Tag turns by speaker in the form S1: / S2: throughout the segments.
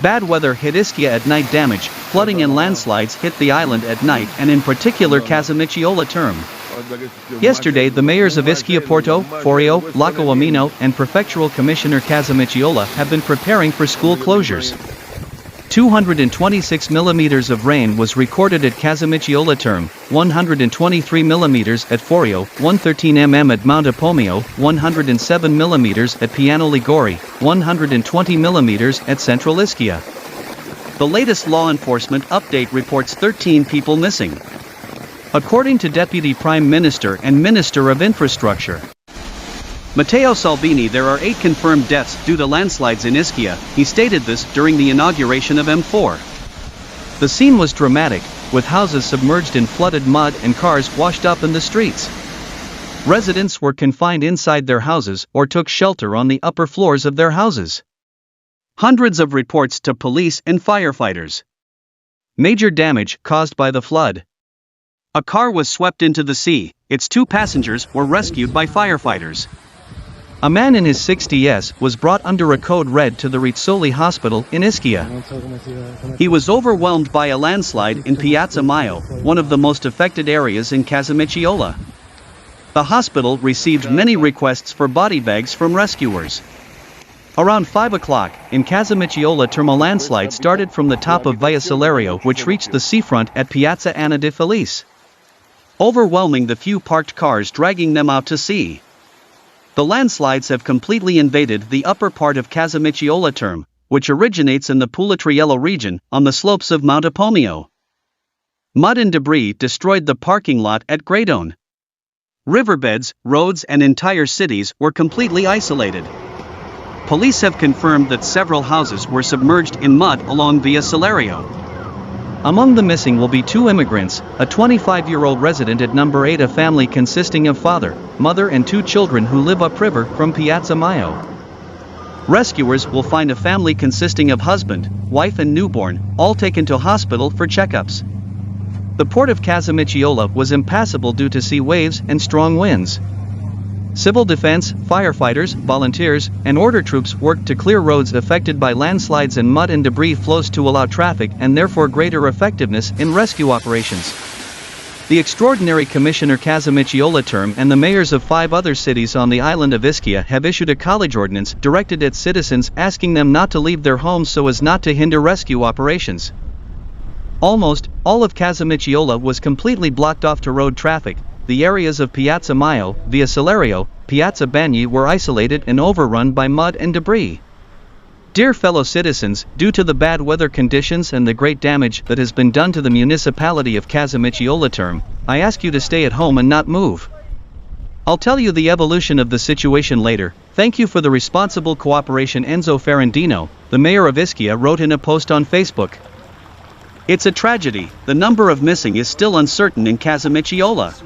S1: Bad weather hit Ischia at night. Damage, flooding and landslides hit the island at night, and in particular Casualties term. Yesterday the mayors of Ischia, Porto, Forio, Laco Amino and Prefectural Commissioner Casualties have been preparing for school closures. 226 millimeters of rain was recorded at Casualties term, 123 millimeters at Forio, 113 mm at Mount Apomeo, 107 millimeters at Piano Liguri, 120 millimeters at Central Ischia. The latest law enforcement update reports 13 people missing. According to Deputy Prime Minister and Minister of Infrastructure Matteo Salvini, there are 8 confirmed deaths due to landslides in Ischia. He stated this during the inauguration of M4. The scene was dramatic, with houses submerged in flooded mud and cars washed up in the streets. Residents were confined inside their houses or took shelter on the upper floors of their houses. Hundreds of reports to police and firefighters. Major damage caused by the flood. A car was swept into the sea. Its 2 passengers were rescued by firefighters. A man in his 60s was brought under a code red to the Rizzoli Hospital in Ischia. He was overwhelmed by a landslide in Piazza Maio, one of the most affected areas in Casualties. The hospital received many requests for body bags from rescuers. Around 5 o'clock, in Casualties term, a landslide started from the top of Via Salario, which reached the seafront at Piazza Anna de Felice, overwhelming the few parked cars, dragging them out to sea. The landslides have completely invaded the upper part of Casualties term, which originates in the Pulitriello region, on the slopes of Mount Apomeo. Mud and debris destroyed the parking lot at Gradone. Riverbeds, roads and entire cities were completely isolated. Police have confirmed that several houses were submerged in mud along Via Salario. Among the missing will be 2 immigrants, a 25-year-old resident at number 8, a family consisting of father, mother and 2 children who live upriver from Piazza Maio. Rescuers will find a family consisting of husband, wife and newborn, all taken to hospital for checkups. The port of Casualties was impassable due to sea waves and strong winds. Civil defense, firefighters, volunteers, and order troops worked to clear roads affected by landslides and mud and debris flows to allow traffic and therefore greater effectiveness in rescue operations. The Extraordinary Commissioner Casualties term and the mayors of 5 other cities on the island of Ischia have issued a college ordinance directed at citizens, asking them not to leave their homes so as not to hinder rescue operations. Almost all of Casualties was completely blocked off to road traffic. The areas of Piazza Maio, Via Salario, Piazza Bagni were isolated and overrun by mud and debris. Dear fellow citizens, due to the bad weather conditions and the great damage that has been done to the municipality of Casualties term, I ask you to stay at home and not move. I'll tell you the evolution of the situation later. Thank you for the responsible cooperation. Enzo Ferrandino, the mayor of Ischia, wrote in a post on Facebook. It's a tragedy. The number of missing is still uncertain in Casualties.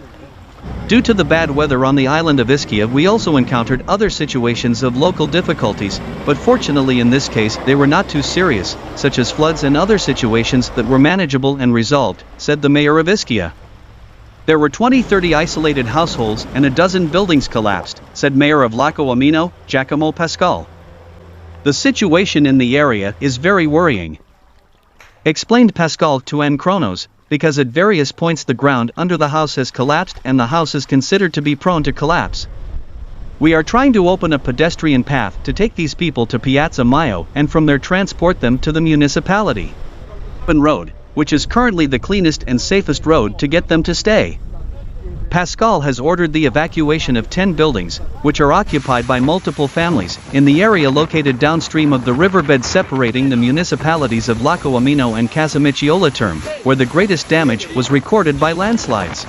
S1: Due to the bad weather on the island of Ischia, we also encountered other situations of local difficulties, but fortunately in this case they were not too serious, such as floods and other situations that were manageable and resolved, said the mayor of Ischia. There were 20-30 isolated households and a dozen buildings collapsed, said Mayor of Laco Amino, Giacomo Pascal. The situation in the area is very worrying, explained Pascal to N Chronos, because at various points the ground under the house has collapsed and the house is considered to be prone to collapse. We are trying to open a pedestrian path to take these people to Piazza Maio and from there transport them to the municipality. Open road, which is currently the cleanest and safest road to get them to stay. Pascal has ordered the evacuation of 10 buildings, which are occupied by multiple families, in the area located downstream of the riverbed separating the municipalities of Laco Amino and Casualties term, where the greatest damage was recorded by landslides.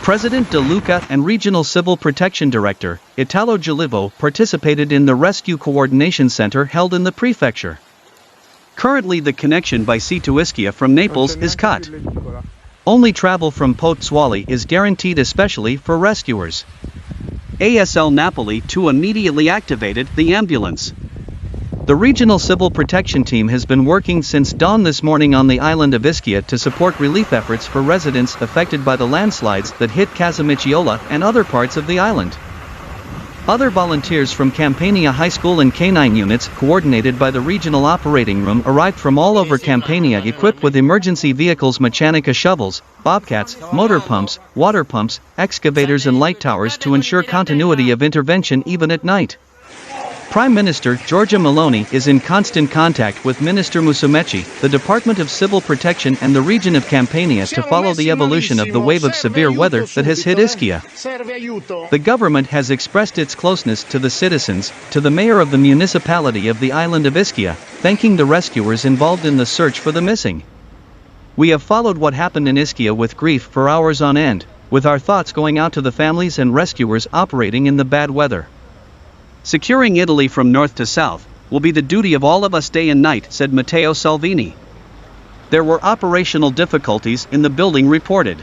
S1: President De Luca and Regional Civil Protection Director, Italo Gilivo, participated in the Rescue Coordination Center held in the prefecture. Currently the connection by sea to Ischia from Naples is cut. Only travel from Pozzuoli is guaranteed, especially for rescuers. ASL Napoli 2 immediately activated the ambulance. The Regional Civil Protection Team has been working since dawn this morning on the island of Ischia to support relief efforts for residents affected by the landslides that hit Casualties and other parts of the island. Other volunteers from Campania High School and K9 units, coordinated by the Regional Operating Room, arrived from all over Campania equipped with emergency vehicles, mechanica shovels, bobcats, motor pumps, water pumps, excavators and light towers to ensure continuity of intervention even at night. Prime Minister Giorgia Meloni is in constant contact with Minister Musumeci, the Department of Civil Protection and the region of Campania to follow the evolution of the wave of severe weather that has hit Ischia. The government has expressed its closeness to the citizens, to the mayor of the municipality of the island of Ischia, thanking the rescuers involved in the search for the missing. We have followed what happened in Ischia with grief for hours on end, with our thoughts going out to the families and rescuers operating in the bad weather. Securing Italy from north to south will be the duty of all of us day and night, said Matteo Salvini. There were operational difficulties in the building reported.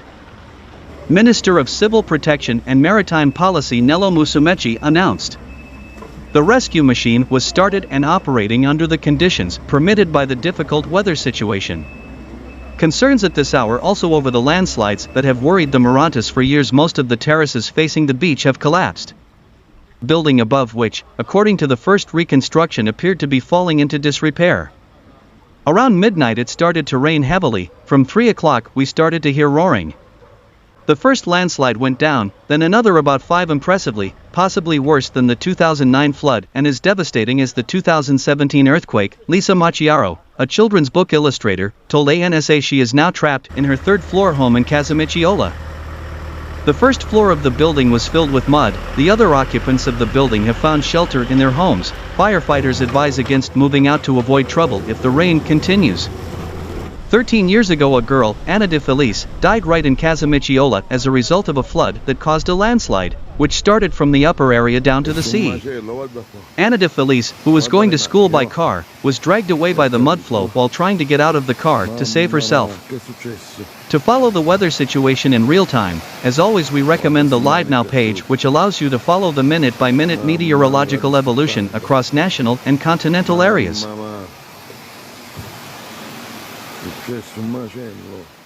S1: Minister of Civil Protection and Maritime Policy Nello Musumeci announced. The rescue machine was started and operating under the conditions permitted by the difficult weather situation. Concerns at this hour also over the landslides that have worried the Marantas for years. Most of the terraces facing the beach have collapsed. Building above which, according to the first reconstruction, appeared to be falling into disrepair. Around midnight it started to rain heavily. From 3 o'clock we started to hear roaring. The first landslide went down, then another about 5 impressively, possibly worse than the 2009 flood and as devastating as the 2017 earthquake. Lisa Macchiaro, a children's book illustrator, told ANSA she is now trapped in her third-floor home in Casamicciola. The first floor of the building was filled with mud. The other occupants of the building have found shelter in their homes. Firefighters advise against moving out to avoid trouble if the rain continues. 13 years ago a girl, Anna De Felice, died right in Casamicciola as a result of a flood that caused a landslide, which started from the upper area down to the sea. Anna De Felice, who was going to school by car, was dragged away by the mud flow while trying to get out of the car to save herself. To follow the weather situation in real time, as always we recommend the Live Now page, which allows you to follow the minute-by-minute meteorological evolution across national and continental areas.
S2: Successo un macello.